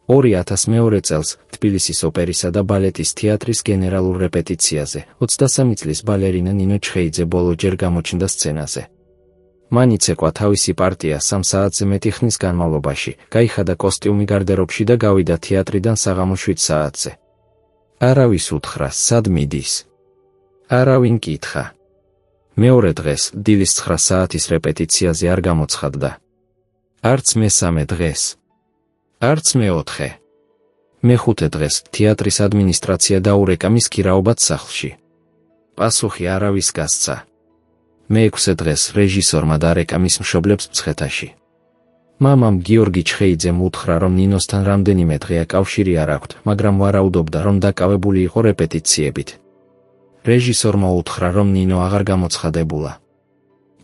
2002 წელს თბილისის ოპერისა და ბალეტის თეატრის გენერალურ რეპეტიციაზე 23 წლის ბალერინა ნინო ჩხეიძე ბოლოჯერ გამოჩნდა სცენაზე. მან იცეკვა თავისი პარტია 3 საათზე მეტი ხნის განმავლობაში, გაიხადა კოსტიუმი გარდერობში და გავიდა თეატრიდან საღამოს 7 საათზე. არავის უთხრა, სად მიდის? არავინ კითხა. მეორე დღეს, დილის 9 საათის რეპეტიციაზე არ გამოცხადდა. არც მესამე დღეს. არც მეოთხე. მეხუთე დღეს თეატრის ადმინისტრაცია დაურეკა მის ქირაობად სახლში. პასუხი არავის გასცა. მეექვსე დღეს რეჟისორმა დარეკა მის მშობლებს მცხეთაში. მამამ გიორგი ჩხეიძემ უთხრა, რომ ნინოსთან რამდენიმე დღეა კავშირი არ აქვთ, მაგრამ ვარაუდობდა, რომ დაკავებული იყო რეპეტიციებით. რეჟისორმა უთხრა, რომ ნინო აღარ გამოცხადებულა.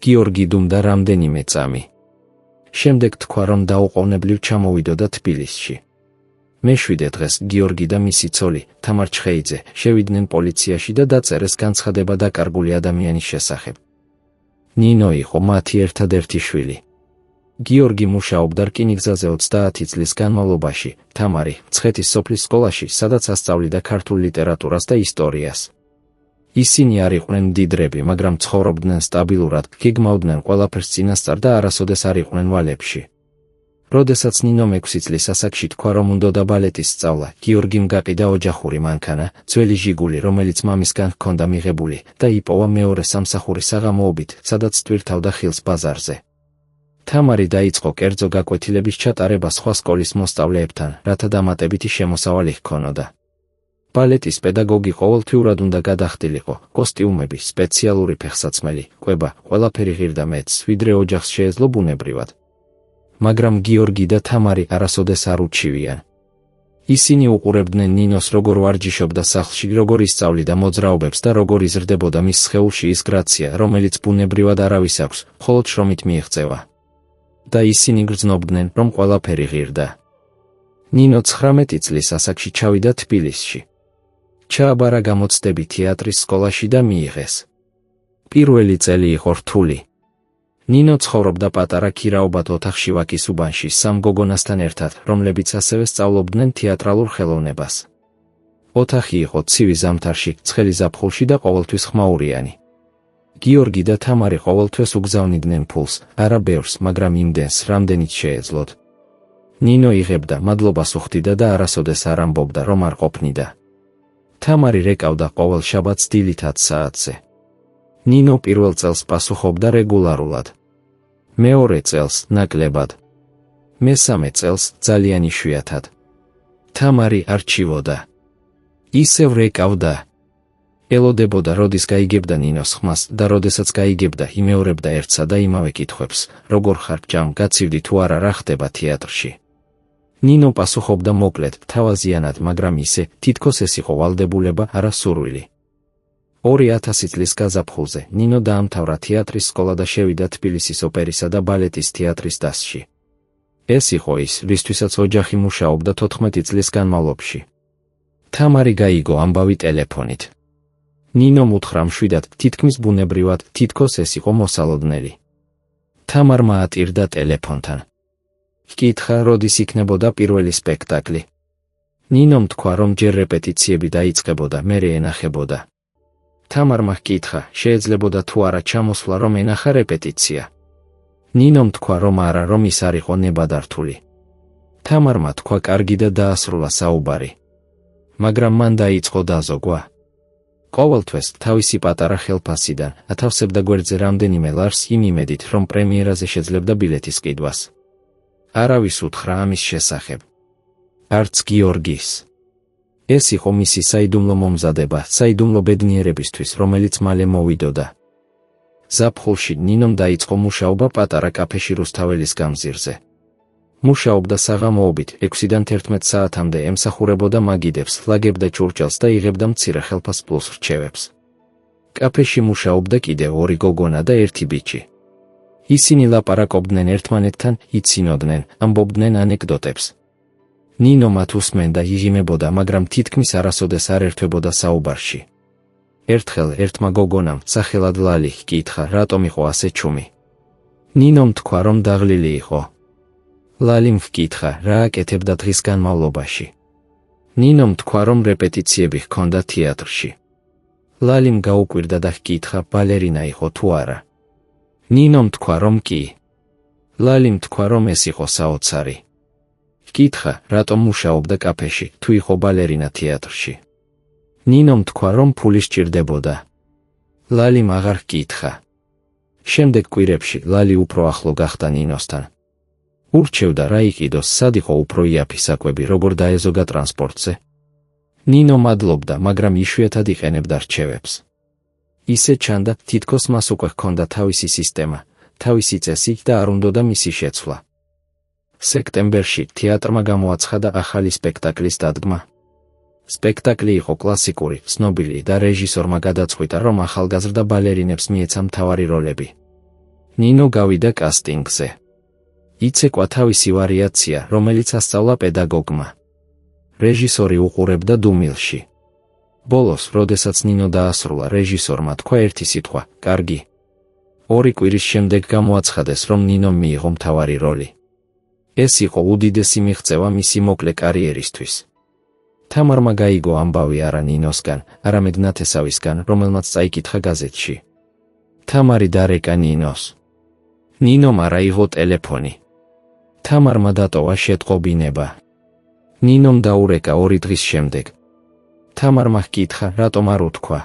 გიორგი დუმდა რამდენიმე წამი. შემდეგ თქვა, რომ დაუყოვნებლივ ჩამოვიდოდა თბილისში. მეშვიდე დღეს გიორგი და მისი ცოლი, თამარ ჩხეიძე, შევიდნენ პოლიციაში და დაწერეს განცხადება დაკარგული ადამიანის შესახებ. ნინო იყო მათი ერთადერთი შვილი. გიორგი მუშაობდა რკინიგზაზე 30 წლის განმავლობაში, თამარი მცხეთის სოფლის სკოლაში, სადაც ასწავლიდა ქართულ ლიტერატურას და ისტორიას. ისინი არ იყვნენ მდიდრები, მაგრამ ცხოვრობდნენ სტაბილურად, გეგმავდნენ ყველაფერს წინასწარ და არასოდეს არ იყვნენ ვალებში. როდესაც ნინომ 6 წლის ასაკში თქვა, რომ უნდოდა ბალეტის სწავლა, გიორგიმ გაყიდა ოჯახური მანქანა, ძველი ჟიგული, რომელიც მამისგან ჰქონდა მიღებული და იპოვა მეორე სამსახური საღამოობით, სადაც ტვირთავდა ხილს ბაზარზე. თამარი დაიწყო კერძო გაკვეთილების ჩატარება სხვა სკოლის მოსწავლეებთან, რათა დამატებითი შემოსავალი ჰქონოდა. ბალეტის პედაგოგი ყოველთვიურად უნდა გადახდილიყო, კოსტიუმები, სპეციალური ფეხსაცმელი, კვება, ყველაფერი ღირდა მეც, ვიდრე ოჯახს შეეძლო ბუნებრივად. მაგრამ გიორგი და თამარი არასოდეს არ უჩივიან. ისინი უყურებდნენ ნინოს, როგორ ვარჯიშობდა სახლში, როგორ ისწავლიდა მოძრაობებს და როგორ იზრდებოდა მის სხეულში ის გრაცია, რომელიც ბუნებრივად არავის აქვს, მხოლოდ შრომით მიიღწევა. და ისინი გრძნობდნენ, რომ ყველაფერი ღირდა. ნინო 19 წლის ასაკში ჩავიდა თბილისში. ჩააბარა გამოცდები თეატრის სკოლაში და მიიღეს. პირველი წელი იყო რთული. ნინო ცხოვრობდა პატარა ქირაობად ოთახში ვაკის უბანში 3 გოგონასთან ერთად, რომლებიც ასევე სწავლობდნენ თეატრალურ ხელოვნებას. ოთახი იყო ცივი ზამთარში, ცხელი ზაფხულში და ყოველთვის ხმაურიანი. გიორგი და თამარი ყოველთვის უგზავნიდნენ ფულს, არა ბევრს, მაგრამ იმდენს, რამდენიც შეეძლოთ. ნინო იღებდა, მადლობას უხდიდა და არასოდეს არ ამბობდა, რომ არ ყოფნიდა. თამარი რეკავდა ყოველ შაბათს დილით 10 საათზე. ნინო პირველ წელს პასუხობდა რეგულარულად. მეორე წელს ნაკლებად. მესამე წელს ძალიან იშვიათად. თამარი არჩივოდა. ისევ რეკავდა. ელოდებოდა, როდის გაიგებდა ნინოს ხმას და როდესაც გაიგებდა, იმეორებდა ერთსა და იმავე კითხვებს, როგორ ხარ ჯამ, გაცივდი თუ არა, რა ხდება თეატრში. ნინო პასუხობდა მოკლედ, თავაზიანად, მაგრამ ისე, თითქოს ეს იყო ვალდებულება, არა სურვილი. 2000 წლის გაზაფხულზე ნინო დაამთავრა თეატრის სკოლა და შევიდა თბილისის ოპერისა და ბალეტის თეატრის დასში. ეს იყო ის, ვისთვისაც ოჯახი მუშაობდა 14 წლის განმავლობაში. თამარი გაიგო ამბავი ტელეფონით. ნინომ უთხრა მშვიდად, თითქმის ბუნებრივად, თითქოს ეს იყო მოსალოდნელი. თამარმა ატირდა ტელეფონთან. ჰკითხა, როდის იქნებოდა პირველი სპექტაკლი. ნინომ თქვა, რომ ჯერ რეპეტიციები დაიწყებოდა, მერე ენახებოდა. თამარმა ჰკითხა, შეიძლებოდა თუ არა ჩამოსვლა, რომ ენახა რეპეტიცია. ნინომ თქვა, რომ არა, რომ ის არ იყო ნებადართული. თამარმა თქვა, კარგი და დაასრულა საუბარი. მაგრამ მან დაიწყო დაზოგვა. ყოველთვის თავისი პატარა ხელფასიდან ათავსებდა გვერდზე რამდენიმე ლარს იმ იმედით, რომ პრემიერაზე შეძლებდა ბილეთის ყიდვას. არავის უთხრა ამის შესახებ. არც გიორგის. ეს იყო მისი საიდუმლო მომზადება, საიდუმლო ბედნიერებისთვის, რომელიც მალე მოვიდოდა. ზაფხულში ნინომ დაიწყო მუშაობა პატარა კაფეში რუსთაველის გამზირზე. მუშაობდა საღამოობით 6-დან 11 საათამდე, ემსახურებოდა მაგიდებს, ლაგებდა ჭურჭელს და იღებდა მცირე ხელფას პლუს რჩევებს. კაფეში მუშაობდა კიდევ 2 გოგონა და 1 ბიჭი. ისინი ლაპარაკობდნენ ერთმანეთთან, იცინოდნენ, ამბობდნენ ანეკდოტებს. ნინო მათ უსმენდა, იღიმებოდა, მაგრამ თითქმის არასოდეს არ ერთვებოდა საუბარში. ერთხელ ერთმა გოგონამ, სახელად ლალი, ჰკითხა, რატომ იყო ასე ჩუმი. ნინომ თქვა, რომ დაღლილი იყო. ლალიმ ვკითხა, რა აკეთებდა დღის განმავლობაში. ნინომ თქვა, რომ რეპეტიციები ჰქონდა თეატრში. ლალიმ გაუკვირდა და ჰკითხა, ბალერინა იყო თუ არა. ნინომ თქვა, რომ კი. ლალიმ თქვა, რომ ეს იყო საოცარი. ჰკითხა, რატომ მუშაობდა კაფეში, თუ იყო ბალერინა თეატრში. ნინომ თქვა, რომ ფული სჭირდებოდა. ლალიმ აღარ ჰკითხა. შემდეგ კვირებში ლალი უფრო ახლო გახდა ნინოსთან. ურჩევდა რა იყიდოს, სად იყო უფრო იაფი საკვები, როგორ დაეზოგა ტრანსპორტზე. ნინო მადლობდა, მაგრამ იშვიათად იყენებდა რჩევებს. ისე ჩანდა, თითქოს მას უკვე ჰქონდა თავისი სისტემა, თავისი წესი და არ უნდოდა მისი შეცვლა. სექტემბერში თეატრმა გამოაცხადა ახალი სპექტაკლის დადგმა. სპექტაკლი იყო კლასიკური, ცნობილი და რეჟისორმა გადაწყვიტა, რომ ახალგაზრდა ბალერინებს მიეცა მთავარი როლები. ნინო გავიდა კასტინგზე. იცეკვა თავისი ვარიაცია, რომელიც ასწავლა პედაგოგმა. რეჟისორი უყურებდა დუმილში. ბოლოს, როდესაც ნინო დაასრულა, რეჟისორმა თქვა ერთი სიტყვა, კარგი. 2 კვირის შემდეგ გამოაცხადეს, რომ ნინომ მიიღო მთავარი როლი. ეს იყო უდიდესი მიღწევა მისი მოკლე კარიერისთვის. თამარმა გაიგო ამბავი არა ნინოსგან, არამედ ნათესავისგან, რომელმაც წაიკითხა გაზეთში. თამარი დარეკა ნინოს. ნინომ არ აიღო ტელეფონი. თამარმა დატოვა შეტყობინება. ნინომ დაურეკა 2 დღის შემდეგ. თამარმა ჰკითხა, რატომ არ უთქვა.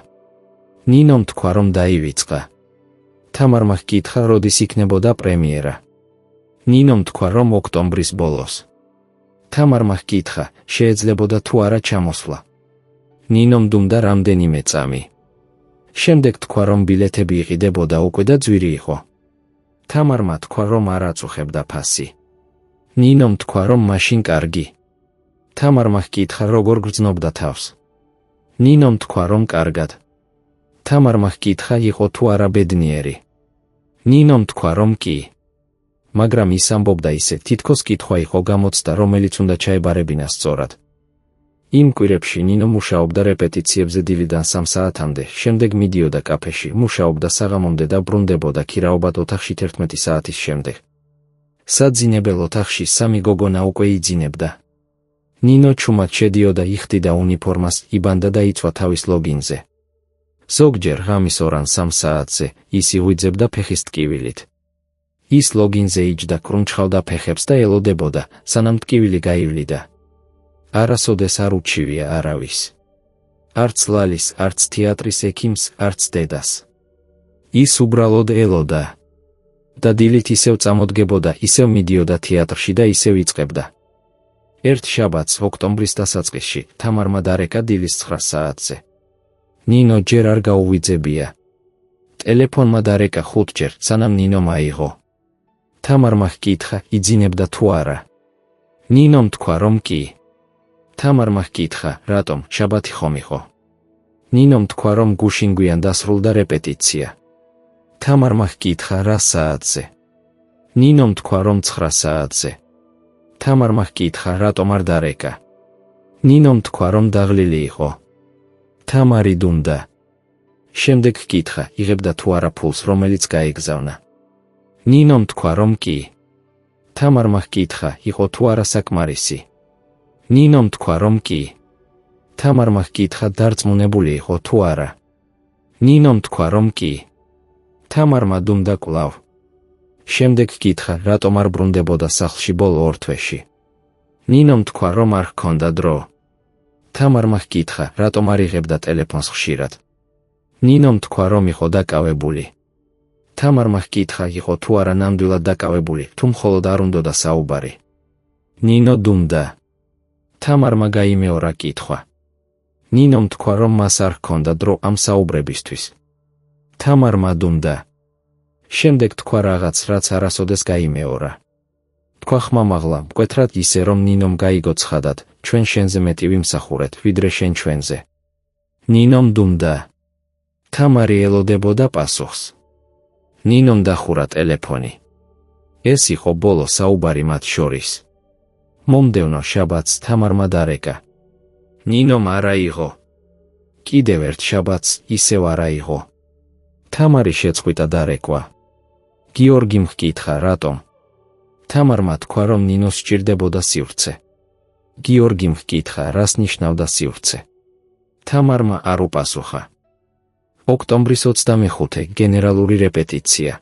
ნინომ თქვა, რომ დაივიწყა. თამარმა ჰკითხა, როდის იქნებოდა პრემიერა. ნინომ თქვა, რომ ოქტომბრის ბოლოს. თამარმა ჰკითხა, შეეძლებოდა თუ არა ჩამოსვლა. ნინომ დუმდა რამდენიმე წამი. შემდეგ თქვა, რომ ბილეთები იყიდებოდა უკვე და ძვირი იყო. თამარმა თქვა, რომ არ აწუხებდა ფასი. ნინომ თქვა, რომ მაშინ კარგი. თამარმა ჰკითხა, როგორ გრძნობდა თავს. ნინომ თქვა, რომ კარგად. თამარმა ჰკითხა, იყო თუ არა ბედნიერი. ნინომ თქვა, რომ კი. მაგრამ ის ამბობდა ისე, თითქოს კითხვა იყო გამოცდა, რომელიც უნდა ჩაებარებინა სწორად. იმ კვირებში ნინო მუშაობდა რეპეტიციებზე დილიდან 3 საათამდე, შემდეგ მიდიოდა კაფეში, მუშაობდა საღამომდე და ბრუნდებოდა ქირაობად ოთახში 11 საათის შემდეგ. საძინებელ ოთახში 3 გოგონა უკვე იძინებდა. ნინო ჩუმად შედიოდა, იხდიდა უნიფორმას, იბანდა და იცვა თავის ლოგინზე. ზოგჯერ ღამის 2-3 საათზე ის იღვიძებდა ფეხის ტკივილით. ის ლოგინზე იჯდა, კრუნჩხავდა ფეხებს და ელოდებოდა, სანამ ტკივილი გაივლიდა. არასოდეს არ უჩივია არავის. არც ლალის, არც თეატრის ექიმს, არც დედას. ის უბრალოდ ელოდა. და დილით ისევ წამოდგებოდა, ისევ მიდიოდა თეატრში და ისევ იწყებდა. ერთ შაბათს, ოქტომბრის დასაწყისში, თამარმა დარეკა დილის 9 საათზე. ნინო ჯერ არ გაუვიძებია. ტელეფონმა დარეკა 5 ჯერ, სანამ ნინო მაიღო. თამარმა ჰკითხა, იძინებდა თუ არა. ნინომ თქვა, რომ კი. თამარმა ჰკითხა, რატომ, შაბათი ხომ იყო. ნინომ თქვა, რომ გუშინ გვიან დასრულდა რეპეტიცია. თამარმა ჰკითხა, რა საათზე. ნინომ თქვა, რომ 9 საათზე. თამარმა ჰკითხა, რატომ არ დარეკა. ნინომ თქვა, რომ დაღლილი იყო. თამარი დუმდა. შემდეგ ჰკითხა, იღებდა თუ არა ფულს, რომელიც გაეგზავნა. ნინომ თქვა, რომ კი. თამარმა ჰკითხა, იყო თუ არა საკმარისი. ნინომ თქვა, რომ კი. თამარმა ჰკითხა, დარწმუნებული იყო თუ არა. ნინომ თქვა, რომ კი. თამარმა დუმდა კვლავ. შემდეგ ჰკითხა, რატომ არ ბრუნდებოდა სახლში ბოლო 2 თვეში. ნინომ თქვა, რომ არ ჰქონდა დრო. თამარმა ჰკითხა, რატომ არ იღებდა ტელეფონს ხშირად. ნინომ თქვა, რომ იყო დაკავებული. თამარმა ჰკითხა, იყო თუ არა ნამდვილად დაკავებული, თუ მხოლოდ არ უნდოდა საუბარი. ნინო დუმდა. თამარმა გაიმეორა კითხვა. ნინომ თქვა, რომ მას არ ჰქონდა დრო ამ საუბრებისთვის. თამარმა დუმდა. შემდეგ თქვა რაღაც, რაც არასოდეს გაიმეორა. თქვა ხმამაღლა, მკვეთრად ისე, რომ ნინომ გაიგო ცხადად, ჩვენ შენზე მეტი ვიმსახურეთ, ვიდრე შენ ჩვენზე. ნინომ დუმდა. თამარი ელოდებოდა პასუხს. ნინომ დახურა ტელეფონი. ეს იყო ბოლო საუბარი მათ შორის. მომდევნო შაბათს თამარმა დარეკა. ნინომ არ აიღო. კიდევ ერთ შაბათს ისევ არ აიღო. თამარი შეწყვიტა დარეკვა. გიორგიმ ჰკითხა, რატომ. თამარმა თქვა, რომ ნინოს სჭირდებოდა სივრცე. გიორგიმ ჰკითხა, რას ნიშნავდა სივრცე. თამარმა არ უპასუხა. ოქტომბრის 25 გენერალური რეპეტიცია.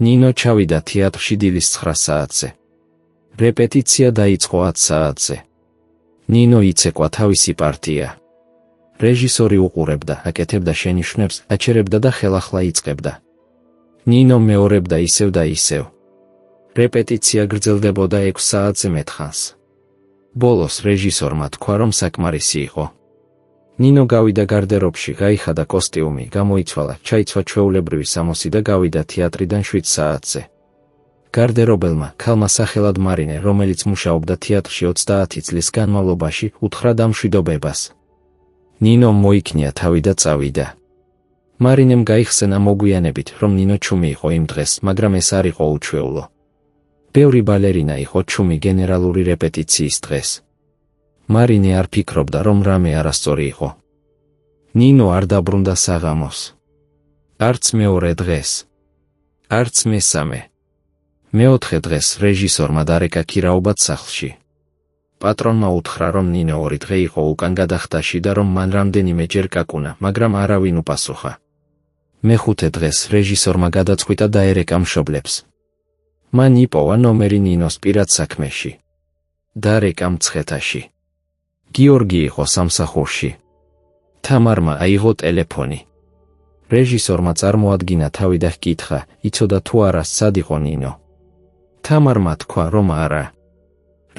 ნინო ჩავიდა თეატრში დილის 9 საათზე. რეპეტიცია დაიწყო 10 საათზე. ნინო იცეკვა თავისი პარტია. რეჟისორი უყურებდა, აკეთებდა შენიშვნებს, აჩერებდა და ხელახლა იწყებდა. ნინო მეორებდა ისევ და ისევ. რეპეტიცია გრძელდებოდა 6 საათზე მეთხანს. ბოლოს რეჟისორმა თქვა, რომ საკმარისი იყო. ნინო გავიდა გარდერობში, გაიხადა კოსტიუმი, გამოიცვალა, ჩაიცვა ჩვეულებრივი სამოსი და გავიდა თეატრიდან 7 საათზე. გარდერობელმა, ქალმა სახელად მარინე, რომელიც მუშაობდა თეატრში 30 წლის განმავლობაში, უთხრა დამშვიდობებას. ნინო მოიქნია თავი და წავიდა. მარინემ გაიხსენა მოგვიანებით, რომ ნინო ჩუმი იყო იმ დღეს, მაგრამ ეს არ იყო უჩვეულო. ბევრი ბალერინა იყო ჩუმი გენერალური რეპეტიციის დღეს. მარინე არ ფიქრობდა, რომ რამე არასწორი იყო. ნინო არ დაბრუნდა საღამოს. არც მეორე დღეს. არც მესამე. მეოთხე დღეს რეჟისორმა დარეკა ქირაობად სახლში. პატრონმა უთხრა, რომ ნინო 2 დღე იყო უკან გადახდაში და რომ მან რამდენიმე ჯერ კაკუნა, მაგრამ არავინ უპასუხა. მეხუთე დღეს რეჟისორმა გადაწყვიტა დაერეკა მშობლებს. მან იპოვა ნომერი ნინოს პირად საქმეში. დარეკა მცხეთაში. გიორგი იყო სამსახურში. თამარმა აიღო ტელეფონი. რეჟისორმა წარმოადგინა თავი და ჰკითხა, იცოდა თუ არა სად იყო ნინო. თამარმა თქვა, რომ არა.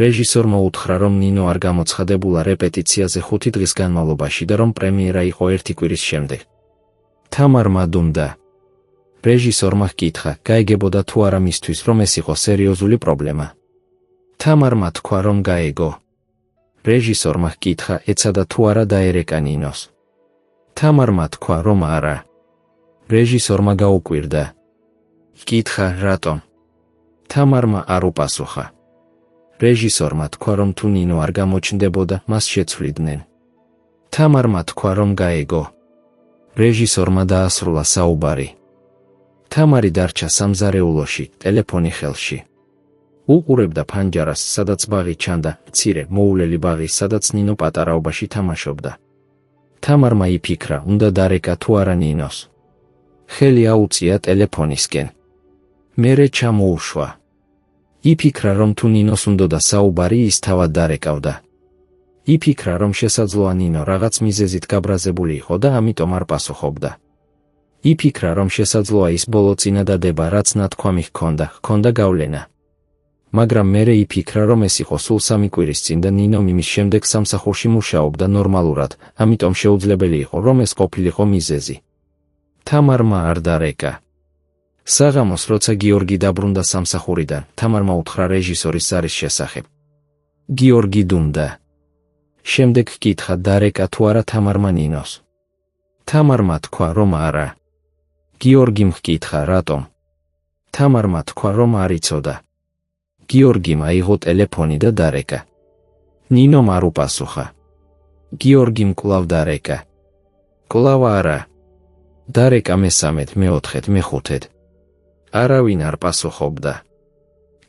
რეჟისორმა უთხრა, რომ ნინო არ გამოცხადებულა რეპეტიციაზე 5 დღის განმავლობაში და რომ პრემიერა იყო 1 კვირის შემდეგ. თამარმა დუმდა. რეჟისორმა ჰკითხა, გაიგებოდა თუ არა მისთვის, რომ ეს იყო სერიოზული პრობლემა. თამარმა თქვა, რომ გაეგო. რეჟისორმა ჰკითხა, ეცადა თუ არა დაერეკა ნინოს. თამარმა თქვა, რომ არა. რეჟისორმა გაუკვირდა. ჰკითხა, რატომ? თამარმა არ უპასუხა. რეჟისორმა თქვა, რომ თუ ნინო არ გამოჩნდებოდა, მას შეცვლიდნენ. თამარმა თქვა, რომ გაეგო. რეჟისორმა დაასრულა საუბარი. თამარი დარჩა სამზარეულოში, ტელეფონი ხელში. უყურებდა ფანჯარას, სადაც ბაღი ჩანდა, მცირე, მოულელი ბაღი, სადაც ნინო პატარაობაში თამაშობდა. თამარმა იფიქრა, უნდა დარეკა თუ არა ნინოს. ხელი აუწია ტელეფონისკენ. მერე ჩამოუშვა. იფიქრა, რომ თუ ნინოს უნდოდა საუბარი, ის თავად დარეკავდა. იფიქრა, რომ შესაძლოა ნინო რაღაც მიზეზით გაბრაზებული იყო და ამიტომ არ პასუხობდა. იფიქრა, რომ შესაძლოა ის ბოლო წინადადება, რაც ნათქვამი ჰქონდა გავლენა. მაგრამ მერე იფიქრა, რომ ეს იყო სულ 3 კვირის წინ და ნინო იმის შემდეგ სამსახურში მუშაობდა ნორმალურად, ამიტომ შეუძლებელი იყო, რომ ეს ყოფილიყო მიზეზი. თამარმა არ დარეკა. საღამოს, როცა გიორგი დაბრუნდა სამსახურიდან, თამარმა უთხრა რეჟისორის ზარის შესახებ. გიორგი დუმდა. შემდეგ ჰკითხა, დარეკა თუ არა თამარმა ნინოს. თამარმა თქვა, რომ არა. გიორგიმ ჰკითხა, რატომ? თამარმა თქვა, რომ არ იცოდა. გიორგიმ აიღო ტელეფონი და დარეკა. ნინომ არ უპასუხა. გიორგიმ კვლავ დარეკა. კვლავ არა. დარეკა მესამედ, მეოთხედ, მეხუთედ. არავინ არ პასუხობდა.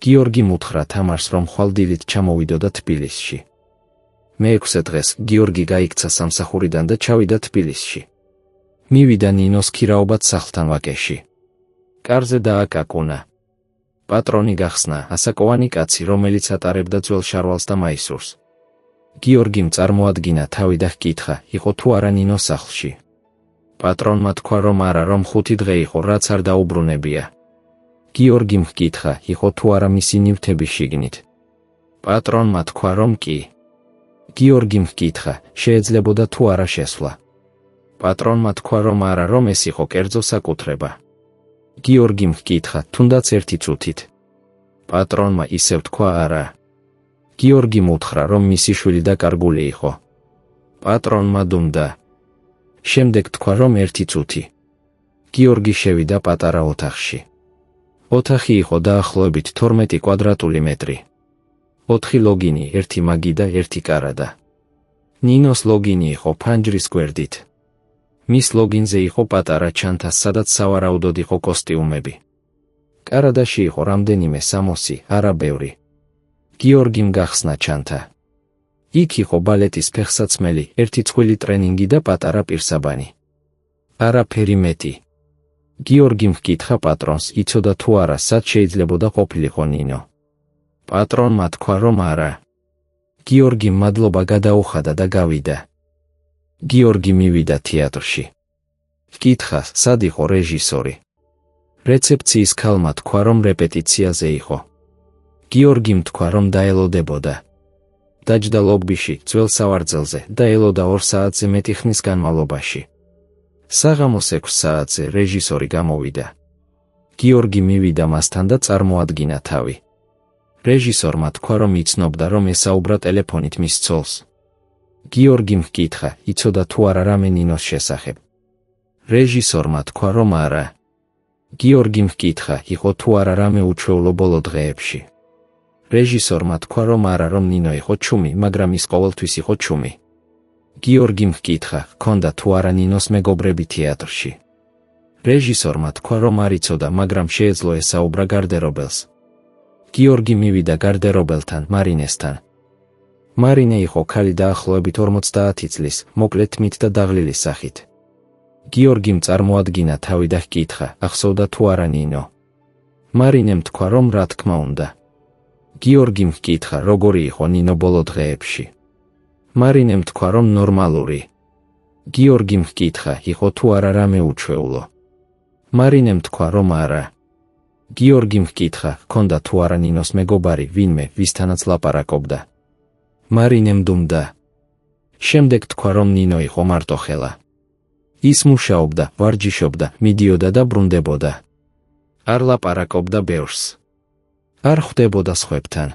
გიორგიმ უთხრა თამარს, რომ ხვალდილით ჩამოვიდოდა თბილისში. მე-6 დღეს გიორგი გაიქცა სამსახურიდან და ჩავიდა თბილისში. მივიდა ნინოს ქირაობად სახლთან ვაკეში. კარზე დააკაკუნა. პატრონი გახსნა, ასაკოვანი კაცი, რომელიც ატარებდა ძველ შარვალს და მაისურს. გიორგიმ წარმოადგინა თავი და ჰკითხა, იყო თუ არა ნინო სახლში. პატრონმა თქვა, რომ არა, რომ 5 დღე იყო, რაც არ დაუბრუნებია. გიორგიმ ჰკითხა, იყო თუ არა მისი ნივთები შიგნით. პატრონმა თქვა, რომ კი. გიორგიმ ჰკითხა, შეიძლებოდა თუ არა შესვლა. პატრონმა თქვა, რომ არა, რომ ეს იყო კერძო საკუთრება. გიორგიმ ჰკითხა, თუნდაც 1 წუთით. პატრონმა ისევ თქვა არა. გიორგიმ უთხრა, რომ მისი შვილი დაკარგული იყო. პატრონმა დუმდა. შემდეგ თქვა, რომ 1 წუთი. გიორგი შევიდა პატარა ოთახში. ოთახი იყო დაახლოებით 12 კვადრატული მეტრი. 4 ლოგინი, 1 მაგი და 1 კარადა. ნინოს ლოგინი იყო ფანჯრის გვერდით. მის ლოგინზე იყო პატარა ჩანთა, სადაც სავარაუდოდ იყო კოსტიუმები. კარადაში იყო რამდენიმე სამოსი, არა ბევრი. გიორგიმ გახსნა ჩანთა. იქ იყო ბალეტის ფეხსაცმელი, ერთი წყვილი ტრენინგი და პატარა პირსაბანი. არაფერი მეტი. გიორგიმ ჰკითხა პატრონს, იცოდა თუ არა სად შეიძლებოდა ყოფილიყო ნინო. პატრონმა თქვა რომ არა. გიორგიმ მადლობა გადაუხადა და გავიდა. გიორგი მივიდა თეატრში. ჰკითხა, სად იყო რეჟისორი. რეცეპციის ქალმა თქვა რომ რეპეტიციაზე იყო. გიორგიმ თქვა რომ დაელოდებოდა. დაჯდა ლობბიში, ძველ სავარძელზე და ელოდა 2 საათზე მეტი ხნის განმავლობაში. საღამოს 6 საათზე რეჟისორი გამოვიდა. გიორგი მივიდა მასთან და წარმოადგინა თავი. რეჟისორმა თქვა რომ იცნობდა რომ ესაუბრა ტელეფონით მის ცოლს. გიორგიმ ჰკითხა, იცოდა თუ არა რამე ნინოს შესახებ. რეჟისორმა თქვა რომ არა. გიორგიმ ჰკითხა, იყო თუ არა რამე უჩვეულო ბოლო დღეებში. რეჟისორმა თქვა რომ არა, რომ ნინო იყო ჩუმი, მაგრამ ის ყოველთვის იყო ჩუმი. გიორგიმ ჰკითხა, ჰქონდა თუ არა ნინოს მეგობრები თეატრში. რეჟისორმა თქვა რომ არ იცოდა, მაგრამ შეეძლო ესაუბრა გარდერობელს. გიორგი მივიდა გარდერობელთან, მარინესთან. მარინე იყო ქალი დაახლოებით 50 წლის, მოკლე თმით და დაღლილი სახით. გიორგიმ წარმოადგინა თავი და ჰკითხა, ახსოვდა თუ არა ნინო. მარინემ თქვა რომ რა თქმა უნდა. გიორგიმ ჰკითხა, როგორი იყო ნინო ბოლო დღეებში. მარინემ თქვა რომ ნორმალური. გიორგიმ ჰკითხა, იყო თუ არა რამე უჩვეულო. მარინემ თქვა რომ არა. გიორგიმ ჰკითხა, ჰქონდა თუ არა ნინოს მეგობარი, ვინმე, ვისთანაც ლაპარაკობდა. მარინემ დუმდა. შემდეგ თქვა რომ ნინო იყო მარტოხელა. ის მუშაობდა, ვარჯიშობდა, მიდიოდა და ბრუნდებოდა. არ ლაპარაკობდა ბევრს. არ ხვდებოდა სხვებთან.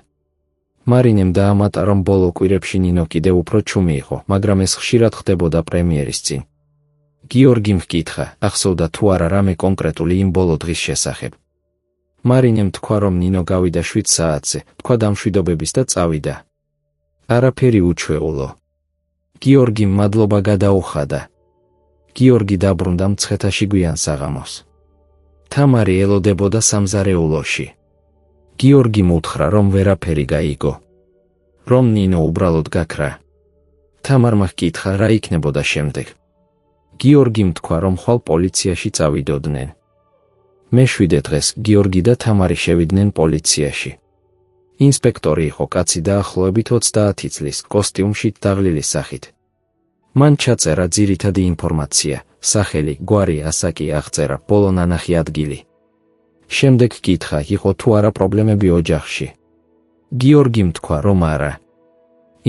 მარინემ დაამატა რომ ბოლო კვირებში ნინო კიდევ უფრო ჩუმი იყო, მაგრამ ეს ხშირად ხდებოდა პრემიერის წინ. გიორგიმ ჰკითხა, ახსოვდა თუ არა რამე კონკრეტული იმ ბოლო დღის შესახებ. მარინემ თქვა რომ ნინო გავიდა 7 საათზე, თქვა დამშვიდობების და წავიდა. არაფერი უჩვეულო. გიორგიმ მადლობა გადაუხადა. გიორგი დაბრუნდა მცხეთაში გვიან საღამოს. თამარი ელოდებოდა სამზარეულოში. გიორგიმ უთხრა რომ ვერაფერი გაიგო. რომ ნინო უბრალოდ გაქრა. თამარმა ჰკითხა რა იქნებოდა შემდეგ. გიორგიმ თქვა რომ ხვალ პოლიციაში წავიდოდნენ. მე-7 დღეს გიორგი და თამარი შევიდნენ პოლიციაში. ინსპექტორი იყო კაცი დაახლოებით 30 წლის, კოსტიუმში დაღლილი სახით. მან ჩაწერა ძირითადი ინფორმაცია, სახელი, გვარი, ასაკი აღწერა, ბოლო ნანახი ადგილი. შემდეგ ჰკითხა, იყო თუ არა პრობლემები ოჯახში. გიორგიმ თქვა რომ არა.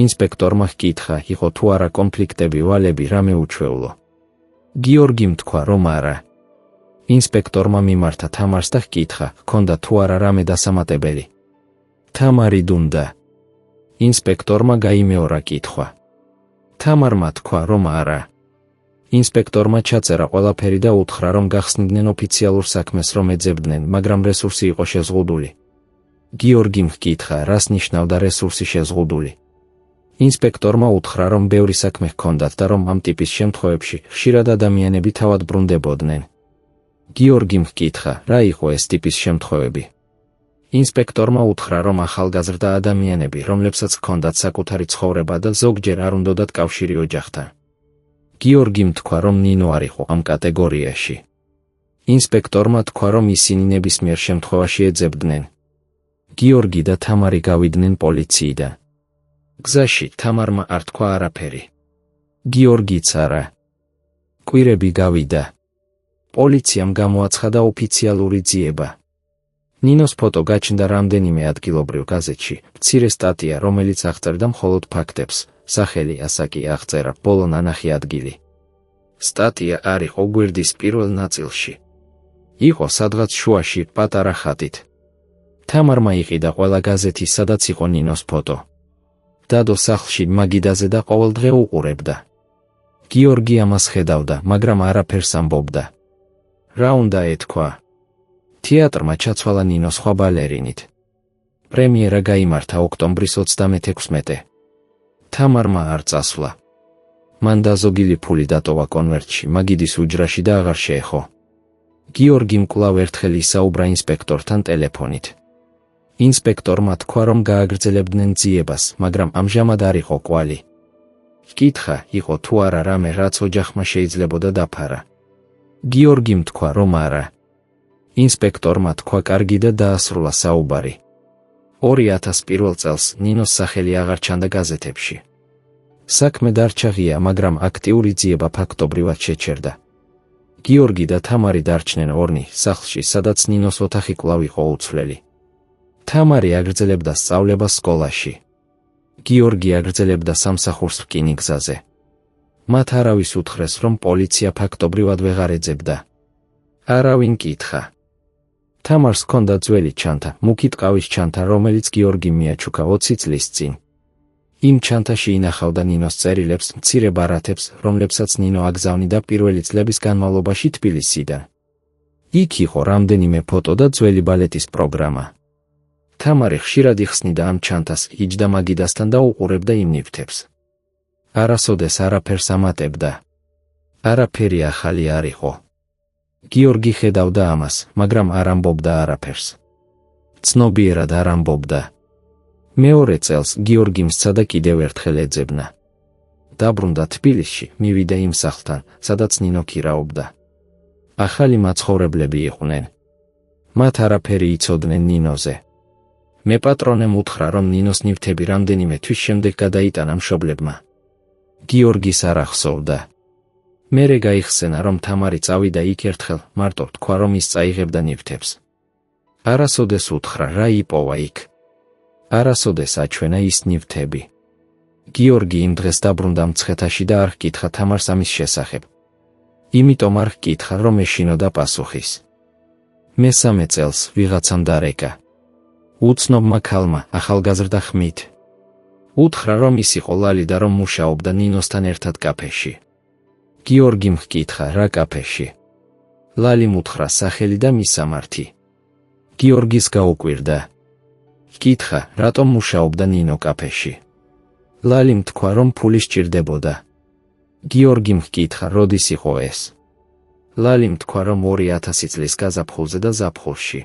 ინსპექტორმა ჰკითხა, იყო თუ არა კონფლიქტები, ვალები, რამე უჩვეულო. გიორგიმ თქვა რომ არა. ინსპექტორმა მიმართა თამარს და ჰკითხა, ჰქონდა თუ არა რამე დასამატებელი. თამარი დუმდა. ინსპექტორმა გაიმეორა კითხვა. თამარმა თქვა რომ არა. ინსპექტორმა ჩაწერა ყველაფერი და უთხრა რომ გახსნიდნენ ოფიციალურ საქმეს რომ ეძებდნენ, მაგრამ რესურსი იყო შეზღუდული. გიორგიმ ჰკითხა, რას ნიშნავდა რესურსი შეზღუდული. ინსპექტორმა უთხრა რომ ბევრი საქმე ჰქონდათ და რომ ამ ტიპის შემთხვევებში ხშირად ადამიანები თავად ბრუნდებოდნენ. გიორგიმ ჰკითხა, რა იყო ეს ტიპის შემთხვევები. ინსპექტორმა უთხრა რომ ახალგაზრდა ადამიანები, რომლებსაც ჰქონდათ საკუთარი ცხოვრება და ზოგჯერ არ უნდათ კავშირი ოჯახთან. გიორგიმ თქვა რომ ნინო არ იყო ამ კატეგორიაში. ინსპექტორმა თქვა რომ ისინი ნებისმიერ შემთხვევაში ეძებდნენ. გიორგი და თამარი გავიდნენ პოლიციიდან. გზაში თამარმა არ თქვა არაფერი. გიორგიც არა. კვირები გავიდა. პოლიციამ გამოაცხადა ოფიციალური ძიება. ნინოს ფოტო გაჩნდა რამდენიმე ადგილობრივ გაზეთში, მცირე სტატია, რომელიც აღწერდა მხოლოდ ფაქტებს, სახელი, ასაკი აღწერა, ბოლო ნანახი ადგილი. სტატია არ იყო გვერდის პირველ ნაწილში. იყო სადღაც შუაში, პატარა ხატით. თამარმა იყიდა ყველა გაზეთი, სადაც იყო ნინოს ფოტო. დადო სახლში მაგიდაზე და ყოველდღე უყურებდა. გიორგი ამას ხედავდა, მაგრამ არაფერს ამბობდა. რა უნდა ეთქვა? თეატრმა ჩაცვალა ნინო სხვა ბალერინით. პრემიერა გაიმართა ოქტომბრის 36-ე. თამარმა არ წასვლა. მან დაზოგილი ფული დატოვა კონვერტში, მაგიდის უჯრაში და აღარ შეეხო. გიორგიმ კვლავ ერთხელ ისაუბრა ინსპექტორთან ტელეფონით. ინსპექტორმა თქვა, რომ გააგრძელებდნენ ძიებას, მაგრამ ამჟამად არ იყო კვალი. კითხა იყო თუ არა რამე, რაც ოჯახმა შეიძლებოდა დაფარა. გიორგიმ თქვა, რომ არა. ინსპექტორმა თქვა კარგი და დაასრულა საუბარი. 2001 წელს ნინოს სახელი აღარ ჩანდა გაზეთებში. საქმე დარჩა ღია, მაგრამ აქტიური ძიება ფაქტობრივად შეჩერდა. გიორგი და თამარი დარჩნენ ორნი სახლში, სადაც ნინოს ოთახი კვლავ იყო უცვლელი. თამარი აგრძელებდა სწავლებას სკოლაში. გიორგი აგრძელებდა სამსახურს რკინიგზაზე. მათ არავის უთხრეს, რომ პოლიცია ფაქტობრივად ვეღარ ეძებდა. არავინ კითხა. თამარს ჰქონდა ძველი ჩანთა, მუქი ტყავის ჩანთა, რომელიც გიორგიმ მიაჩუქა 20 წლის წინ. იმ ჩანთაში ინახავდა ნინოს წერილებს, მცირე ბარათებს, რომლებსაც ნინო აგზავნიდა პირველი წლების განმავლობაში თბილისიდან. იქ იყო რამდენიმე ფოტო და ძველი ბალეტის პროგრამა. თამარი ხშირად იხსნიდა ამ ჩანთას, იჯდა მაგიდასთან და უყურებდა იმ ნივთებს. არასოდეს არაფერს ამატებდა. არაფერი ახალი არ იყო. გიორგი ხედავდა ამას, მაგრამ არ ამბობდა არაფერს. ცნობიერად არ ამბობდა. მეორე წელს გიორგიმ სცადა კიდევ ერთხელ ეძებნა. დაბრუნდა თბილისში, მივიდა იმ სახლთან, სადაც ნინო ქირაობდა. ახალი მაცხოვრებლები იყვნენ. მათ არაფერი იცოდნენ ნინოზე. მეპატრონემ უთხრა, რომ ნინოს ნივთები რამდენიმე თვის შემდეგ გადაიტანა მშობლებმა. გიორგის არ ახსოვდა. მერე გაიხსენა, რომ თამარი წავიდა იქ ერთხელ, მარტო თქვა, რომ ის წაიღებდა ნივთებს. არასოდეს უთხრა, რა იპოვა იქ. არასოდეს აჩვენა ის ნივთები. გიორგი იმ დღეს დაბრუნდა მცხეთაში და არ ჰკითხა თამარს ამის შესახებ. იმიტომ არ ჰკითხა, რომ ეშინოდა პასუხის. მესამე წელს ვიღაცამ დარეკა. უცნობმა ქალმა, ახალგაზრდა ხმით. უთხრა, რომ ის იყო ლალი და რომ მუშაობდა ნინოსთან ერთად კაფეში. გიორგიმ ჰკითხა, რა კაფეში. ლალიმ უთხრა სახელი და მისამართი. გიორგის გაუკვირდა. ჰკითხა, რატომ მუშაობდა ნინო კაფეში. ლალიმ თქვა, რომ ფული სჭირდებოდა. გიორგიმ ჰკითხა, როდის იყო ეს. ლალიმ თქვა, რომ 2000 წლის გაზაფხულზე და ზაფხულში.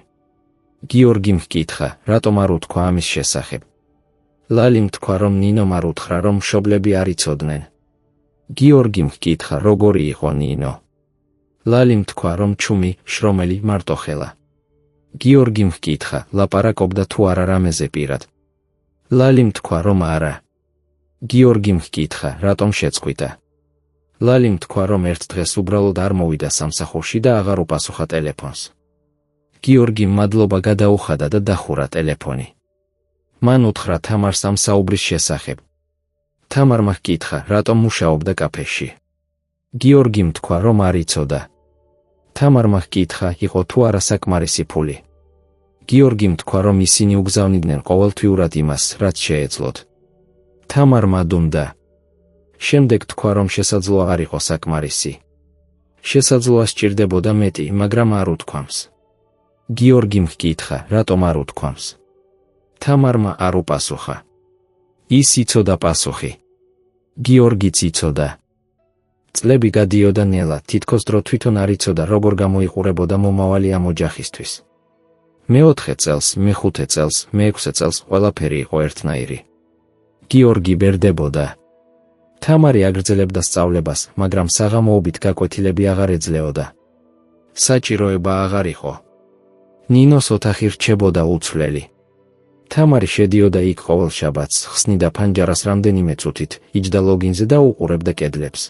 გიორგიმ ჰკითხა, რატომ არ უთქვა ამის შესახებ. ლალიმ თქვა, რომ ნინომ არ უთხრა, რომ მშობლები არ იცოდნენ. გიორგიმ ჰკითხა, როგორი იყო ნინო. ლალიმ თქვა, რომ ჩუმი, შრომელი, მარტოხელა. გიორგიმ ჰკითხა, ლაპარაკობდა თუ არა რამეზე პირად. ლალიმ თქვა, რომ არა. გიორგიმ ჰკითხა, რატომ შეწყვიტა. ლალიმ თქვა, რომ ერთ დღეს უბრალოდ არ მოვიდა სამსახურში და აღარ უპასუხა ტელეფონს. გიორგიმ მადლობა გადაუხადა და დახურა ტელეფონი. მან უთხრა თამარს ამ საუბრის შესახებ. თამარმა ჰკითხა, რატომ მუშაობდა კაფეში. გიორგიმ თქვა, რომ არ იცოდა. თამარმა ჰკითხა, იყო თუ არა საკმარისი ფული. გიორგიმ თქვა, რომ ისინი უგზავნიდნენ ყოველთვიურად იმას, რაც შეეძლოთ. თამარმა დუმდა. შემდეგ თქვა, რომ შესაძლოა არ იყო საკმარისი. შესაძლოა სჭირდებოდა მეტი, მაგრამ არ უთქვამს. გიორგიმ ჰკითხა, რატომ არ უთქვამს. თამარმა არ უპასუხა. ის იცოდა პასუხი. გიორგიც იცოდა. წლები გადიოდა ნელა, თითქოს დრო თვითონ არ იცოდა, როგორ გამოიყურებოდა მომავალი ამ ოჯახისთვის. მეოთხე წელს, მეხუთე წელს, მეექვსე წელს ყველაფერი იყო ერთნაირი. გიორგი ბერდებოდა. თამარი აგრძელებდა სწავლებას, მაგრამ საღამოობით გაკვეთილები აღარ ეძლეოდა. საჭიროება აღარ იყო. ნინოს ოთახი რჩებოდა უცვლელი. თამარი შედიოდა იქ ყოველ შაბათს, ხსნიდა ფანჯარას რამდენიმე წუთით, იჯდა ლოგინზე და უყურებდა კედლებს.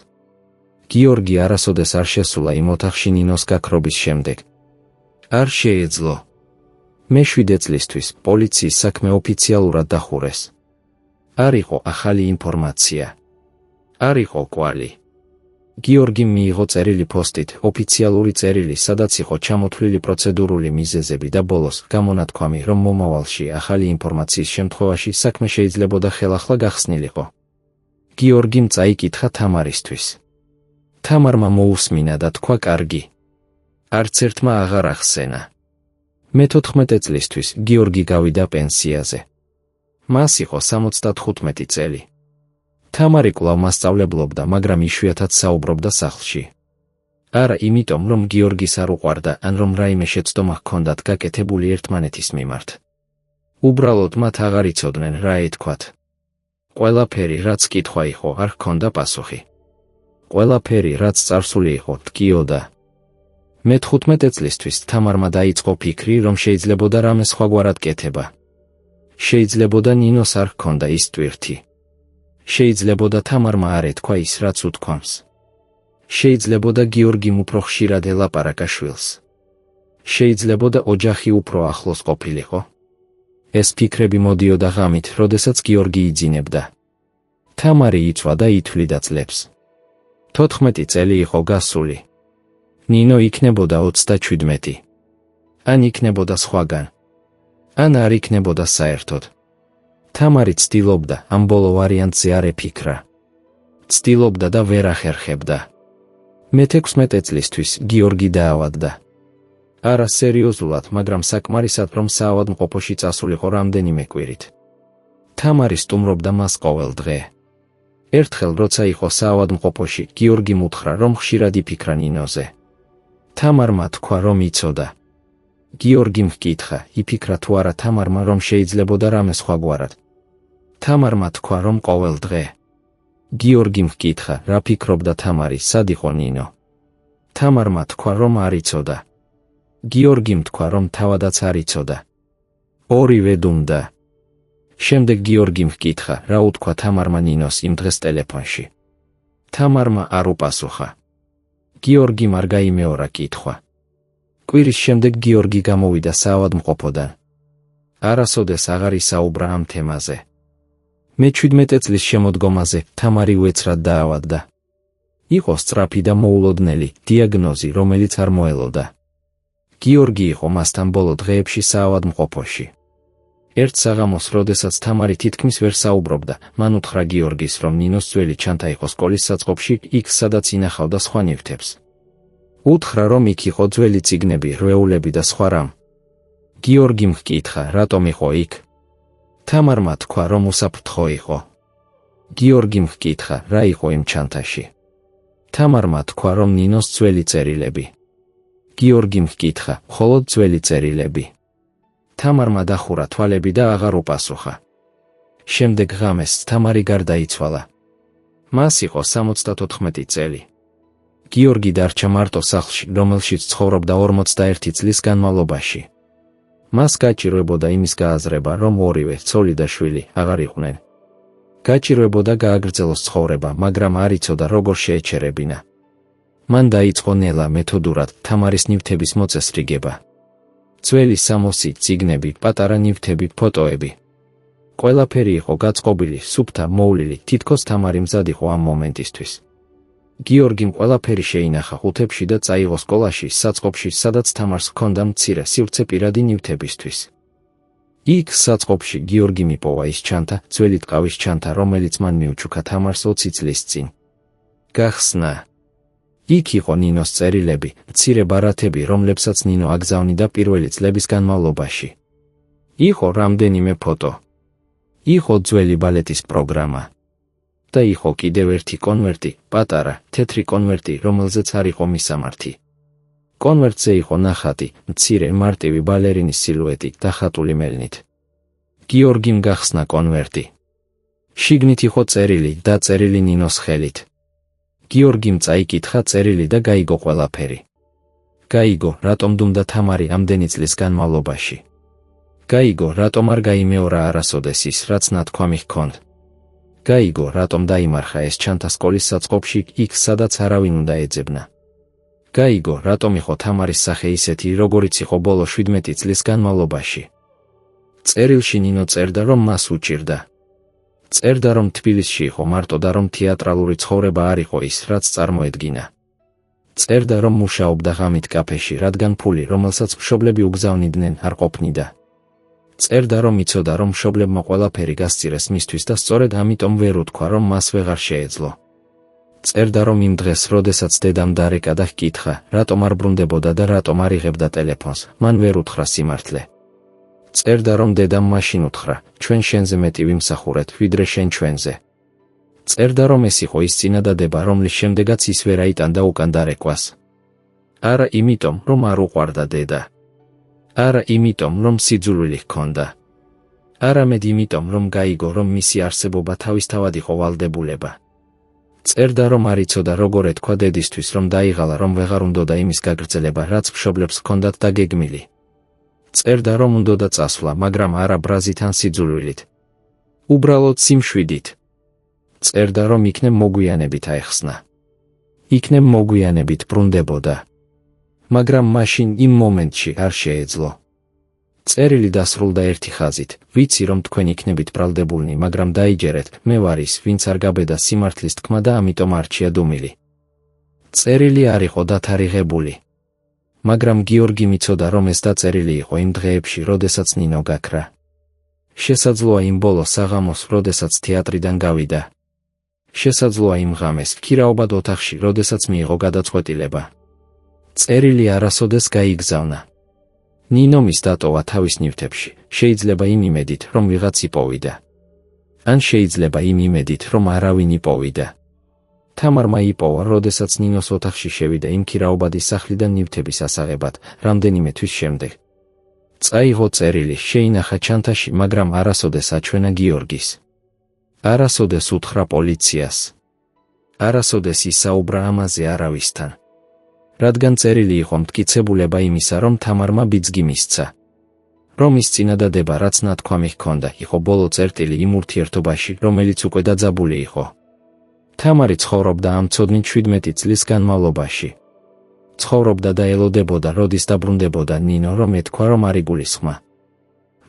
გიორგი არასოდეს არ შესულა იმ ოთახში ნინოს გაქრობის შემდეგ. არ შეეძლო. მე-7 წლისთვის პოლიციის საქმე ოფიციალურად დახურეს. არ იყო ახალი ინფორმაცია. არ იყო კვალი. გიორგიმ მიიღო წერილი პოსტით, ოფიციალური წერილი, სადაც იყო ჩამოთვლილი პროცედურული მიზეზები და ბოლოს გამონათქვამი, რომ მომავალში ახალი ინფორმაციის შემთხვევაში საქმე შეიძლებოდა ხელახლა გახსნილიყო. გიორგიმ წაიკითხა თამარისთვის. თამარმა მოусმინა და თქვა კარგი. არც ერთმა აღარ ახსენა. მე-14 წლისთვის გიორგი გავიდა პენსიაზე. მას იყო 75 წელი. თამარი კვლავ მასწავლებლობდა, მაგრამ იშვიათად საუბრობდა სახლში. არა იმიტომ, რომ გიორგის არ უყვარდა, ან რომ რაიმე შეცდომა ჰქონდათ გაკეთებული ერთმანეთის მიმართ. უბრალოდ მათ აღარ იცოდნენ რა ეთქვათ. ყველაფერი, რაც კითხვა იყო, არ ჰქონდა პასუხი. ყველაფერი, რაც წარსული იყო, დგიოდა. მე-15 წლისთვის თამარმა დაიწყო ფიქრი, რომ შეიძლებოდა რამე სხვაგვარად კეთება. შეიძლებოდა ნინოს არ ჰქონდა ის ტვირთი. შეიძლებოდა თამარმა არ ეთქვა ის, რაც უთქვამს. შეიძლებოდა გიორგიმ უფრო ხშირად ელაპარაკა შვილს. შეიძლებოდა ოჯახი უფრო ახლოს ყოფილიყო. ეს ფიქრები მოდიოდა ღამით, როდესაც გიორგი იძინებდა. თამარი იცვა და ითვლიდა წლებს. 14 წელი იყო გასული. ნინო იქნებოდა 37. ან იქნებოდა სხვაგან. ან არ იქნებოდა საერთოდ. თამარი ცდილობდა, ამ ბოლო ვარიანტზე არ ეფიქრა. ცდილობდა და ვერ ახერხებდა. მე-16 წლისთვის გიორგი დაავადდა. არა სერიოზულად, მაგრამ საკმარისად, რომ საავადმყოფოში წასულიყო რამდენიმე კვირით. თამარი სტუმრობდა მას ყოველ დღე. ერთხელ, როცა იყო საავადმყოფოში, გიორგიმ უთხრა, რომ ხშირად იფიქრა ნინოზე. თამარმა თქვა, რომ იცოდა. გიორგიმ ჰკითხა, იფიქრა თუ არა თამარმა, რომ შეიძლებოდა რამე სხვაგვარად. თამარმა თქვა, რომ ყოველ დღე. გიორგიმ ჰკითხა, რა ფიქრობდა თამარი, სად იყო ნინო. თამარმა თქვა, რომ არ იცოდა. გიორგიმ თქვა, რომ თავადაც არ იცოდა. ორივე დუმდა. შემდეგ გიორგიმ ჰკითხა, რა უთქვა თამარმა ნინოს იმ დღეს ტელეფონში. თამარმა არ უპასუხა. გიორგიმ არ გაიმეორა კითხვა. კვირის შემდეგ გიორგი გამოვიდა საავადმყოფოდან. არასოდეს აღარ ისაუბრა ამ თემაზე. მე-17 წლის შემოდგომაზე თამარი უეცრად დაავადდა. იყო სწრაფი და მოულოდნელი დიაგნოზი, რომელიც არ მოელოდა. გიორგი იყო მასთან ბოლო დღეებში საავადმყოფოში. ერთ საღამოს, როდესაც თამარი თითქმის ვერ საუბრობდა, მან უთხრა გიორგის, რომ ნინოს ძველი ჩანთა იყო სკოლის საწყობში, იქ სადაც ინახავდა სხვა ნივთებს. უთხრა, რომ იქ იყო ძველი წიგნები, რვეულები და სხვა რამ. გიორგიმ ჰკითხა, რატომ იყო იქ. თამარმა თქვა, რომ უსაფრთხო იყო. გიორგიმ ჰკითხა, რა იყო იმ ჩანთაში. თამარმა თქვა, რომ ნინოს ძველი წერილები. გიორგიმ ჰკითხა, მხოლოდ ძველი წერილები. თამარმა დახურა თვალები და აღარ უპასუხა. შემდეგ ღამეს თამარი გარდაიცვალა. მას იყო 74 წელი. გიორგი დარჩა მარტო სახლში, რომელშიც ცხოვრობდა 41 წლის განმავლობაში. მას გაჭირვებოდა იმის გააზრება, რომ ორივე, ცოლი და შვილი, აღარ იყვნენ. გაჭირვებოდა გააგრძელოს ცხოვრება, მაგრამ არ იცოდა როგორ შეეჩერებინა. მან დაიწყო ნელა მეთოდურად თამარის ნივთების მოწესრიგება. ძველი სამოსი, წიგნები, პატარა ნივთები, ფოტოები. ყველაფერი იყო გაწყობილი, სუფთა, მოვლილი, თითქოს თამარი მზად იყო ამ მომენტისთვის. გიორგიმ ყველაფერი შეინახა ხუთებში და წაიღო სკოლაში, საწყობში, სადაც თამარს ჰქონდა მცირე სივრცე პირადი ნივთებისთვის. იქ საწყობში გიორგიმ იპოვა ის ჩანთა, ძველი ტყავის ჩანთა, რომელიც მან მიუჩუქა თამარს 20 წლის წინ. გახსნა. იქ იყო ნინოს წერილები, მცირე ბარათები, რომლებსაც ნინო აგზავნიდა პირველი წლების განმავლობაში. იყო რამდენიმე ფოტო. იყო ძველი ბალეტის პროგრამა. და იყო კიდევ ერთი კონვერტი, პატარა, თეთრი კონვერტი, რომელზეც არ იყო მისამართი. კონვერტზე იყო ნახატი, მცირე, მარტივი ბალერინის სილუეტი, დახატული მელნით. გიორგიმ გახსნა კონვერტი. შიგნით იყო წერილი, დაწერილი ნინოს ხელით. გიორგიმ წაიკითხა წერილი და გაიგო ყველაფერი. გაიგო, რატომ დუმდა თამარი ამდენი წლის განმავლობაში. გაიგო, რატომ არ გაიმეორა არასოდეს ის, რაც ნათქვამი ჰქონდა. გაიგო, რატომ დაიმარხა ეს ჩანთა სკოლის საწყობში, იქ სადაც არავინ უნდა ეძებნა. გაიგო, რატომ იყო თამარის სახე ისეთი, როგორიც იყო ბოლო 17 წლის განმავლობაში. წერილში ნინო წერდა, რომ მას უჭირდა. წერდა, რომ თბილისში იყო მარტო და რომ თეატრალური ცხოვრება არ იყო ის, რაც წარმოედგინა. წერდა, რომ მუშაობდა ღამით კაფეში, რადგან ფული, რომელსაც მშობლები უგზავნიდნენ, არ ყოფნიდა. წერდა, რომ იცოდა, რომ მშობლებმა ყველაფერი გასწირეს მისთვის და სწორედ ამიტომ ვერ უთქვა, რომ მას ვეღარ შეეძლო. წერდა, რომ იმ დღეს, როდესაც დედამ დარეკა და ჰკითხა, რატომ არ ბრუნდებოდა და რატომ არ იღებდა ტელეფონს, მან ვერ უთხრა სიმართლე. წერდა, რომ დედამ მაშინ უთხრა, ჩვენ შენზე მეტი ვიმსახურეთ, ვიდრე შენ ჩვენზე. წერდა, რომ ეს იყო ის წინადადება, რომლის შემდეგაც ის ვერ აიტანდა უკან დარეკვას. არა იმიტომ, რომ არ უყვარდა დედა. არა იმიტომ, რომ სიძულვილი ჰქონდა. არამედ იმიტომ, რომ გაიგო, რომ მისი არსებობა თავისთავად იყო ვალდებულება. წერდა, რომ არ იცოდა როგორ ეთქვა დედისთვის, რომ დაიღალა, რომ ვეღარ უნდოდა იმის გაგრძელება, რაც მშობლებს ჰქონდათ დაგეგმილი. წერდა, რომ უნდოდა წასვლა, მაგრამ არა ბრაზით ან სიძულვილით. უბრალოდ სიმშვიდით. წერდა, რომ იქნებ მოგვიანებით აეხსნა. იქნებ მოგვიანებით ბრუნდებოდა. მაგრამ მაშინ იმ მომენტში არ შეეძლო. წერილი დასრულდა ერთი ხაზით: ვიცი, რომ თქვენ იქნებით ბრალდებულნი, მაგრამ დაიჯერეთ, მე ვარ ის, ვინც არ გაბედა სიმართლის თქმა და ამიტომ არჩია დუმილი. წერილი არ იყო დათარიღებული. მაგრამ გიორგი მიცოდა, რომ ეს დაწერილი იყო იმ დღეებში, როდესაც ნინო გაქრა. შესაძლოა იმ ბოლო საღამოს, როდესაც თეატრიდან გავიდა. შესაძლოა იმ ღამეს, ქირაობად ოთახში, როდესაც მიიღო გადაწყვეტილება. წერილი არასოდეს გაიგზავნა. ნინო მის დატოვა თავის ნივთებში, შეიძლება იმ იმედით, რომ ვიღაც იპოვიდა. ან შეიძლება იმ იმედით, რომ არავინ იპოვიდა. თამარმა იპოვა, როდესაც ნინოს ოთახში შევიდა იმ ქირაობადის სახლიდან ნივთების ასაღებად, რამდენიმე თვის შემდეგ. წაიღო წერილი, შეინახა ჩანთაში, მაგრამ არასოდეს აჩვენა გიორგის. არასოდეს უთხრა პოლიციას. არასოდეს ისაუბრა ამაზე არავისთან. რადგან წერილი იყო მტკიცებულება იმისა, რომ თამარმა ბიძგი მისცა. რომ ის წინადადება, რაც ნათქვამი ჰქონდა, იყო ბოლო წერტილი იმ ურთიერთობაში, რომელიც უკვე დაძაბული იყო. თამარი ცხოვრობდა ამ ცოდნით 17 წლის განმავლობაში. ცხოვრობდა და ელოდებოდა, როდის დაბრუნდებოდა ნინო, რომ ეთქვა, რომ არ იგულისხმა.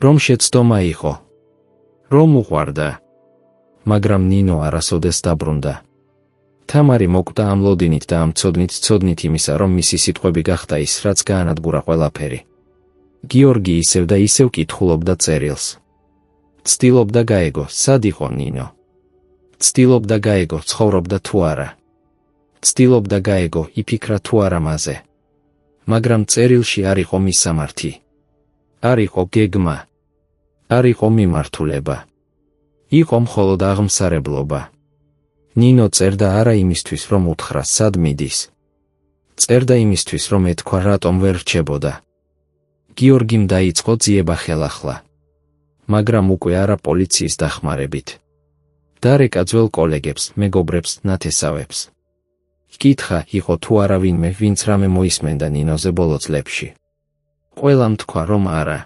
რომ შეცდომა იყო. რომ უყვარდა. მაგრამ ნინო არასოდეს დაბრუნდა. თამარი მოკვდა ამ ლოდინით და ამ ცოდნით იმისა, რომ მისი სიტყვები გახდა ის, რაც გაანადგურა ყველაფერი. გიორგი ისევ და ისევ კითხულობდა წერილს. ცდილობდა გაეგო, სად იყო ნინო. ცდილობდა გაეგო, ცხოვრობდა თუ არა. ცდილობდა გაეგო, იფიქრა თუ არა მასზე. მაგრამ წერილში არ იყო მისამართი. არ იყო გეგმა. არ იყო მიმართულება. იყო მხოლოდ აღმსარებლობა. ნინო წერდა არა იმისთვის, რომ უთხრა, სად მიდის. წერდა იმისთვის, რომ ეთქვა, რატომ ვერ რჩებოდა. გიორგიმ დაიწყო ძიება ხელახლა. მაგრამ უკვე არა პოლიციის დახმარებით. დარეკა ძველ კოლეგებს, მეგობრებს, ნათესავებს. ჰკითხა, იყო თუ არა ვინმე, ვინც რამე მოისმენდა ნინოზე ბოლო წლებში. ყველამ თქვა, რომ არა.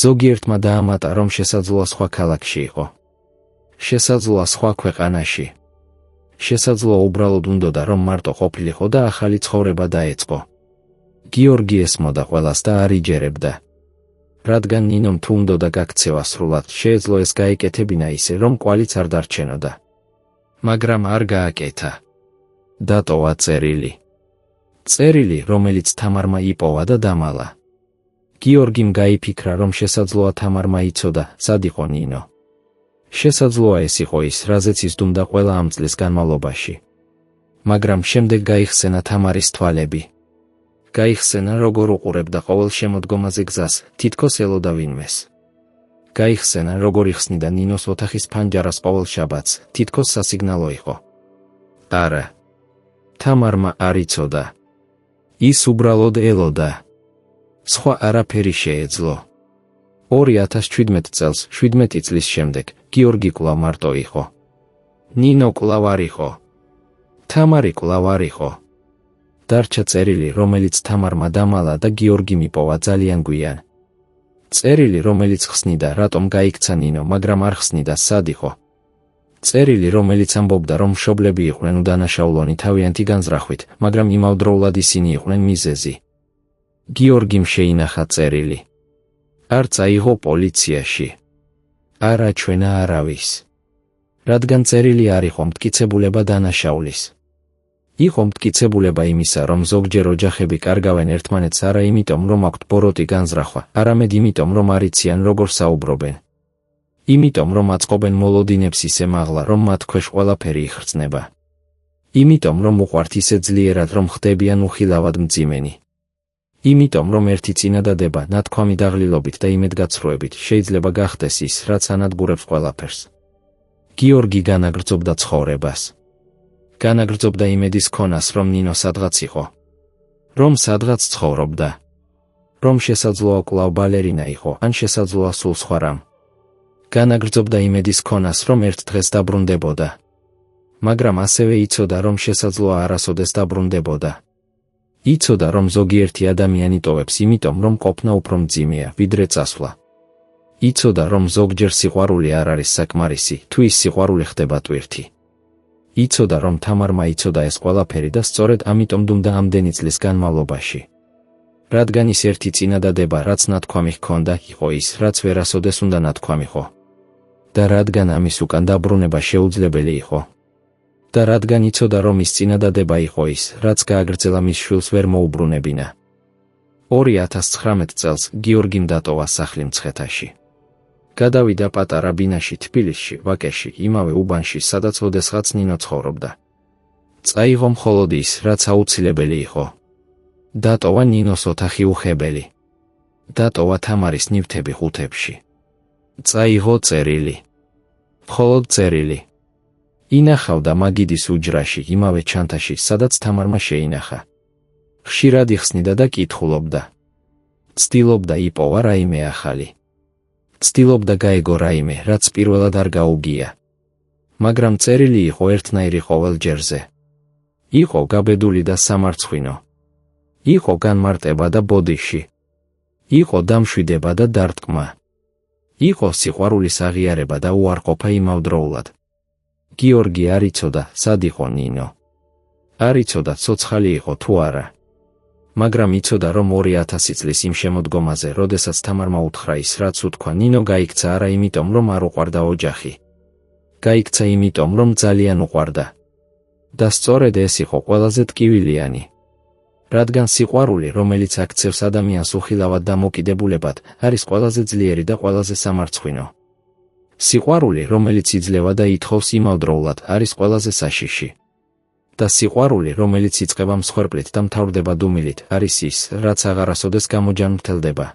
ზოგიერთმა დაამატა, რომ შესაძლოა სხვა ქალაქში იყო. შესაძლოა სხვა ქვეყანაში. შესაძლოა უბრალოდ უნდოდა, რომ მარტო ყოფილიყო და ახალი ცხოვრება დაეწყო. გიორგი ესმოდა ყველას და არ იჯერებდა. რადგან ნინომ თუ უნდოდა გაქცევა სრულად, შეეძლო ეს გაეკეთებინა ისე, რომ კვალიც არ დარჩენოდა. მაგრამ არ გააკეთა. დატოვა წერილი. წერილი, რომელიც თამარმა იპოვა და დამალა. გიორგიმ გაიფიქრა, რომ შესაძლოა თამარმა იცოდა, სად იყო ნინო. შესაძლოა ეს იყო ის, რაზეც იზდუმდა ყველა ამ წლის განმავლობაში. მაგრამ შემდეგ გაიხსენა თამარის თვალები. გაიხსენა, როგორ უყურებდა ყოველ შემოდგომაზე გზას, თითქოს ელოდა ვინმეს. გაიხსენა, როგორ იხსნიდა ნინოს ოთახის ფანჯარას ყოველ შაბათს, თითქოს სასიგნალო იყო. არა. თამარმა არ იცოდა. ის უბრალოდ ელოდა. სხვა არაფერი შეეძლო. 2017 წელს, 17 წლის შემდეგ, გიორგი კვლავ მარტო იყო. ნინო კვლავ არ იყო. თამარი კვლავ არ იყო. დარჩა წერილი, რომელიც თამარმა დამალა და გიორგიმ იპოვა ძალიან გვიან. წერილი, რომელიც ხსნიდა, რატომ გაიქცა ნინო, მაგრამ არ ხსნიდა, სად იყო. წერილი, რომელიც ამბობდა, რომ მშობლები იყვნენ უდანაშაულონი თავიანთი განზრახვით, მაგრამ იმავდროულად ისინი იყვნენ მიზეზი. გიორგიმ შეინახა წერილი. არ წაიღო პოლიციაში. არ აჩვენა არავის. რადგან წერილი არ იყო მტკიცებულება დანაშაულის. იყო მტკიცებულება იმისა, რომ ზოგჯერ ოჯახები კარგავენ ერთმანეთს არა იმიტომ, რომ აქვთ ბოროტი განზრახვა, არამედ იმიტომ, რომ არ იციან როგორ საუბრობენ. იმიტომ, რომ აწყობენ მოლოდინებს ისე მაღლა, რომ მათ ქვეშ ყველაფერი იხრწნება. იმიტომ, რომ უყვართ ისე ძლიერად, რომ ხდებიან უხილავად მძიმენი. იმიტომ, რომ ერთი წინადადება, ნათქვამი დაღლილობით და იმედგაცრუებით შეიძლება გახდეს ის, რაც ანადგურებს ყველაფერს. გიორგი განაგრძობდა ცხოვრებას. განაგრძობდა იმედის ქონას, რომ ნინო სადღაც იყო. რომ სადღაც ცხოვრობდა. რომ შესაძლოა კვლავ ბალერინა იყო, ან შესაძლოა სულ სხვა რამ. განაგრძობდა იმედის ქონას, რომ ერთ დღეს დაბრუნდებოდა. მაგრამ ასევე იცოდა, რომ შესაძლოა არასოდეს დაბრუნდებოდა. იცოდა, რომ ზოგიერთი ადამიანი ტოვებს იმიტომ, რომ ყოფნა უფრო მძიმეა, ვიდრე წასვლა. იცოდა, რომ ზოგჯერ სიყვარული არ არის საკმარისი, თუ ის სიყვარული ხდება ტვირთი. იცოდა, რომ თამარმა იცოდა ეს ყველაფერი და სწორედ ამიტომ დუმდა ამდენი წლის განმავლობაში. რადგან ის ერთი წინადადება, რაც ნათქვამი ჰქონდა, იყო ის, რაც ვერასოდეს უნდა ნათქვამიყო. და რადგან ამის უკან დაბრუნება შეუძლებელი იყო. და რადგან იცოდა, რომ ის წინადადება იყო ის, რაც გააგრძელა მის შვილს ვერ მოუბრუნებინა. 2019 წელს გიორგიმ დატოვა სახლი მცხეთაში. გადავიდა პატარა ბინაში თბილისში, ვაკეში, იმავე უბანში, სადაც ოდესღაც ნინო ცხოვრობდა. წაიღო მხოლოდ ის, რაც აუცილებელი იყო. დატოვა ნინოს ოთახი უხებელი. დატოვა თამარის ნივთები ხუთებში. წაიღო წერილი. მხოლოდ წერილი. ინახავდა მაგიდის უჯრაში, იმავე ჩანთაში, სადაც თამარმა შეინახა. ხშირად იხსნიდა და კითხულობდა. ცდილობდა იპოვა რაიმე ახალი. ცდილობდა გაეგო რაიმე, რაც პირველად არ გაუგია. მაგრამ წერილი იყო ერთნაირი ყოველ ჯერზე. იყო გაბედული და სამარცხვინო. იყო განმარტება და ბოდიში. იყო დამშვიდება და დარტყმა. იყო სიყვარულის აღიარება და უარყოფა იმავდროულად. გიორგი არ იცოდა, სად იყო ნინო. არ იცოდა, ცოცხალი იყო თუ არა. მაგრამ იცოდა, რომ 2000 წლის იმ შემოდგომაზე, როდესაც თამარმა უთხრა ის, რაც უთქვა, ნინო გაიქცა არა იმიტომ, რომ არ უყვარდა ოჯახი. გაიქცა იმიტომ, რომ ძალიან უყვარდა. და სწორედ ეს იყო ყველაზე ტკივილიანი. რადგან სიყვარული, რომელიც აქცევს ადამიანს უხილავად დამოკიდებულებად, არის ყველაზე ძლიერი და ყველაზე სამარცხვინო. სიყვარული, რომელიც იძლევა და ითხოვს იმავდროულად, არის ყველაზე საშიში. და სიყვარული, რომელიც იწყება მსხვერპლით და მთავრდება დუმილით, არის ის, რაც აღარასოდეს გამოჯანმრთელდება.